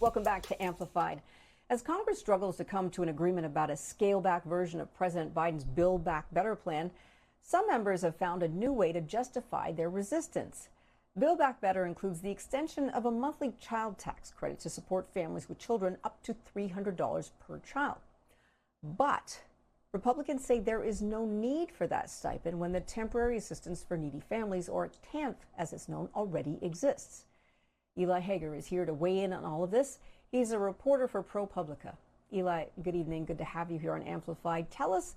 Welcome back to Amplified. As Congress struggles to come to an agreement about a scaled-back version of President Biden's Build Back Better plan, some members have found a new way to justify their resistance. Build Back Better includes the extension of a monthly child tax credit to support families with children up to $300 per child. But Republicans say there is no need for that stipend when the Temporary Assistance for Needy Families, or TANF as it's known, already exists. Eli Hager is here to weigh in on all of this. He's a reporter for ProPublica. Eli, good evening. Good to have you here on Amplified. Tell us,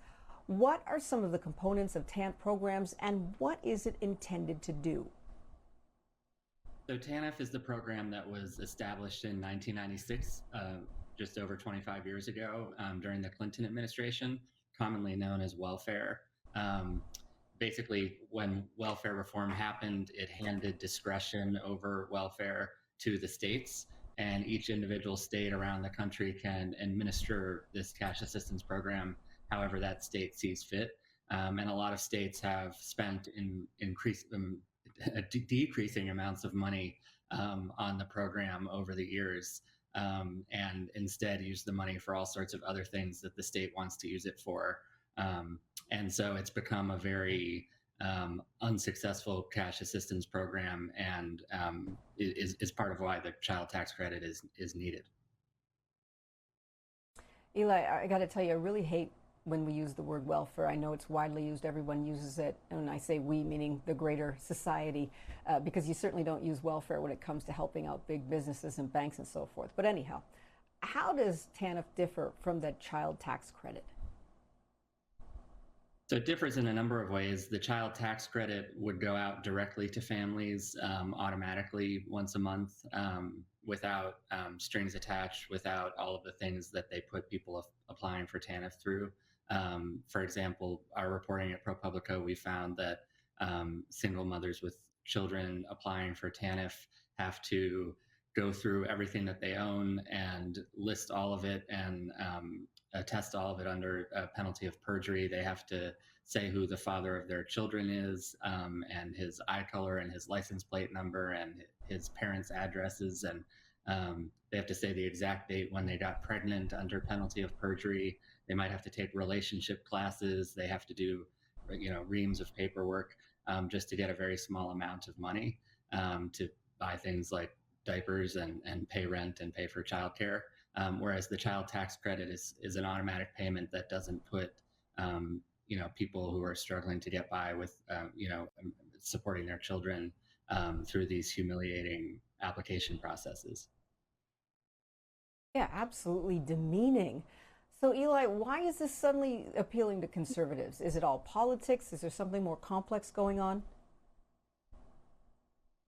what are some of the components of TANF programs and what is it intended to do? So TANF is the program that was established in 1996, just over 25 years ago, during the Clinton administration, commonly known as welfare. Basically, when welfare reform happened, it handed discretion over welfare to the states, and each individual state around the country can administer this cash assistance program however that state sees fit. And a lot of states have spent decreasing amounts of money on the program over the years, and instead use the money for all sorts of other things that the state wants to use it for. And so it's become a very unsuccessful cash assistance program, and is part of why the child tax credit is needed. Eli, I got to tell you, I really hate when we use the word welfare. I know it's widely used, everyone uses it, and I say we, meaning the greater society, because you certainly don't use welfare when it comes to helping out big businesses and banks and so forth. But anyhow, how does TANF differ from the child tax credit? So it differs in a number of ways. The child tax credit would go out directly to families automatically once a month, without strings attached, without all of the things that they put people applying for TANF through. For example, our reporting at ProPublica, we found that single mothers with children applying for TANF have to go through everything that they own and list all of it and attest all of it under a penalty of perjury. They have to say who the father of their children is, and his eye color and his license plate number and his parents' addresses. And they have to say the exact date when they got pregnant under penalty of perjury. They might have to take relationship classes. They have to do, reams of paperwork just to get a very small amount of money to buy things like diapers and pay rent and pay for childcare. Whereas the child tax credit is an automatic payment that doesn't put people who are struggling to get by with supporting their children through these humiliating application processes. Yeah, absolutely demeaning. So Eli, why is this suddenly appealing to conservatives? Is it all politics? Is there something more complex going on?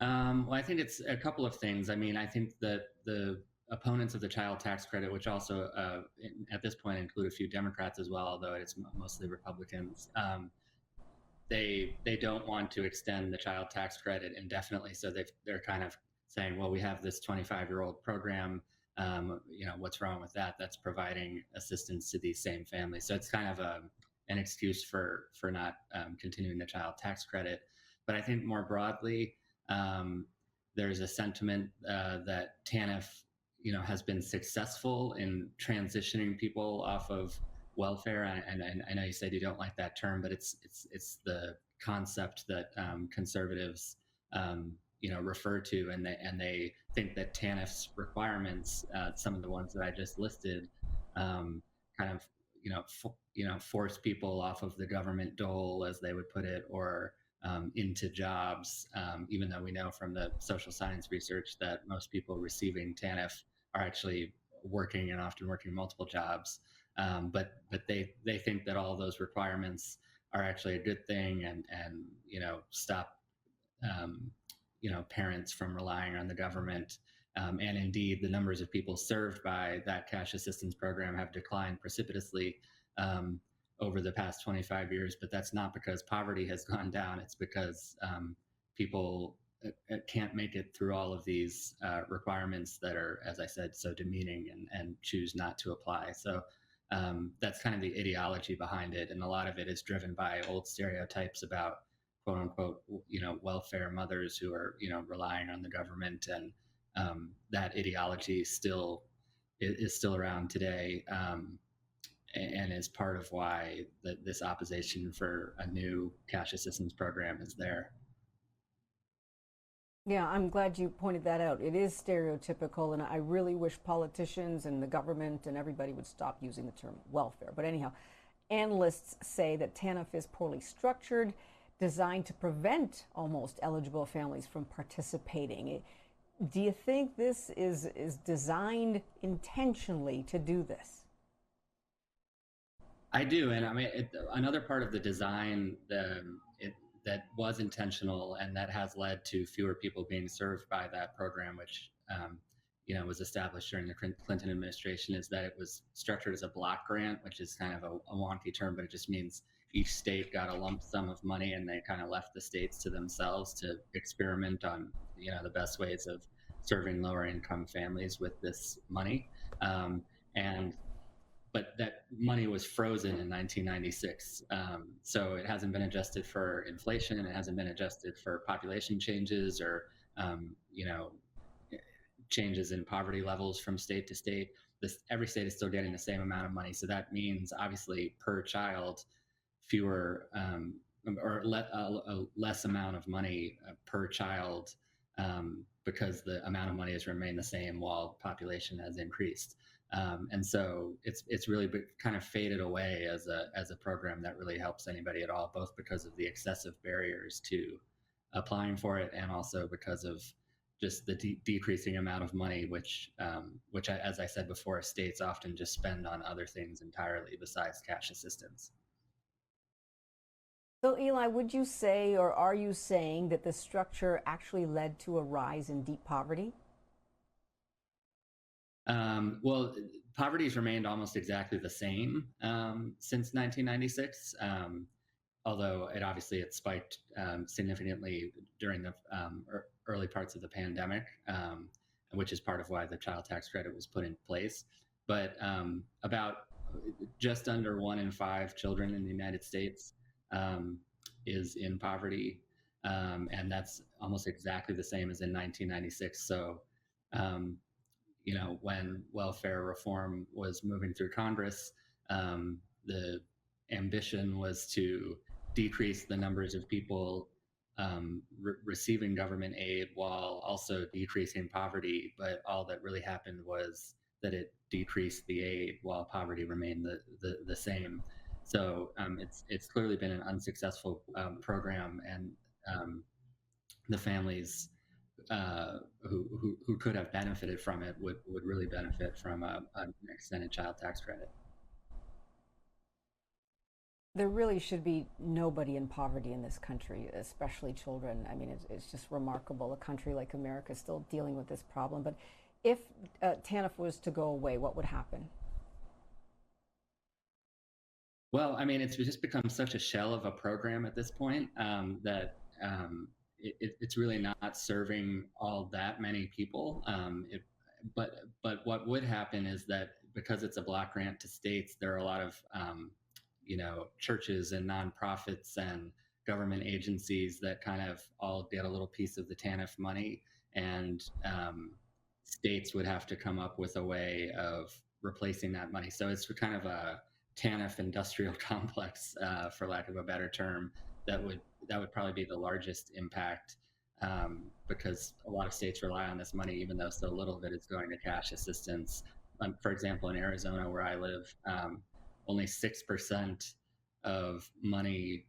Well, I think it's a couple of things. I mean, I think that the opponents of the child tax credit, which also at this point include a few Democrats as well, although it's mostly Republicans, they don't want to extend the child tax credit indefinitely. So they're kind of saying, well, we have this 25-year-old program. What's wrong with that? That's providing assistance to these same families. So it's kind of an excuse for not continuing the child tax credit. But I think more broadly, there's a sentiment that TANF, has been successful in transitioning people off of welfare. And I know you said you don't like that term, but it's the concept that conservatives refer to, and they think that TANF's requirements, some of the ones that I just listed, kind of force people off of the government dole, as they would put it, or into jobs, even though we know from the social science research that most people receiving TANF are actually working, and often working multiple jobs. But they think that all those requirements are actually a good thing, and stop parents from relying on the government. And indeed, the numbers of people served by that cash assistance program have declined precipitously over the past 25 years. But that's not because poverty has gone down. It's because people can't make it through all of these requirements that are, as I said, so demeaning, and choose not to apply. So that's kind of the ideology behind it. And a lot of it is driven by old stereotypes about quote unquote, welfare mothers who are, relying on the government, and that ideology is still around today, and is part of why this opposition for a new cash assistance program is there. Yeah, I'm glad you pointed that out. It is stereotypical, and I really wish politicians and the government and everybody would stop using the term welfare. But anyhow, analysts say that TANF is poorly structured, designed to prevent almost eligible families from participating. Do you think this is designed intentionally to do this? I do, and I mean another part of the design that was intentional and that has led to fewer people being served by that program, which was established during the Clinton administration, is that it was structured as a block grant, which is kind of a wonky term, but it just means each state got a lump sum of money, and they kind of left the states to themselves to experiment on the best ways of serving lower income families with this money. And but that money was frozen in 1996. So it hasn't been adjusted for inflation. It hasn't been adjusted for population changes or, changes in poverty levels from state to state. Every state is still getting the same amount of money. So that means obviously per child, fewer a less amount of money per child, because the amount of money has remained the same while population has increased. And so it's really kind of faded away as a program that really helps anybody at all, both because of the excessive barriers to applying for it, and also because of just the decreasing amount of money, which as I said before, states often just spend on other things entirely besides cash assistance. So, Eli, would you say, or are you saying, that the structure actually led to a rise in deep poverty? Well, poverty has remained almost exactly the same since 1996, although it spiked significantly during the early parts of the pandemic, which is part of why the child tax credit was put in place. But about just under 1 in 5 children in the United States is in poverty, and that's almost exactly the same as in 1996. So, when welfare reform was moving through Congress, the ambition was to decrease the numbers of people receiving government aid while also decreasing poverty. But all that really happened was that it decreased the aid while poverty remained the same. So it's clearly been an unsuccessful program, and the families who could have benefited from it would really benefit from an extended child tax credit. There really should be nobody in poverty in this country, especially children. I mean, it's just remarkable. A country like America is still dealing with this problem. But if TANF was to go away, what would happen? Well, I mean, it's just become such a shell of a program at this point, that it's really not serving all that many people. But what would happen is that because it's a block grant to states, there are a lot of churches and nonprofits and government agencies that kind of all get a little piece of the TANF money, and states would have to come up with a way of replacing that money. So it's kind of a TANF industrial complex, for lack of a better term, that would probably be the largest impact, because a lot of states rely on this money, even though so little of it is going to cash assistance. For example, in Arizona, where I live, only 6% of money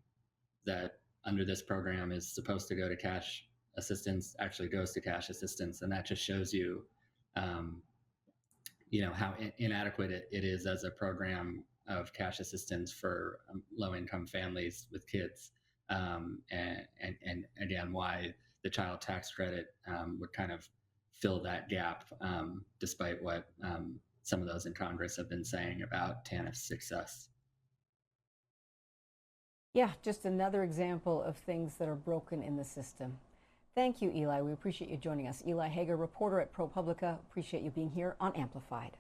that under this program is supposed to go to cash assistance actually goes to cash assistance, and that just shows you, how inadequate it is as a program of cash assistance for low-income families with kids, and again, why the child tax credit would kind of fill that gap, despite what some of those in Congress have been saying about TANF's success. Yeah, just another example of things that are broken in the system. Thank you, Eli. We appreciate you joining us. Eli Hager, reporter at ProPublica. Appreciate you being here on Amplified.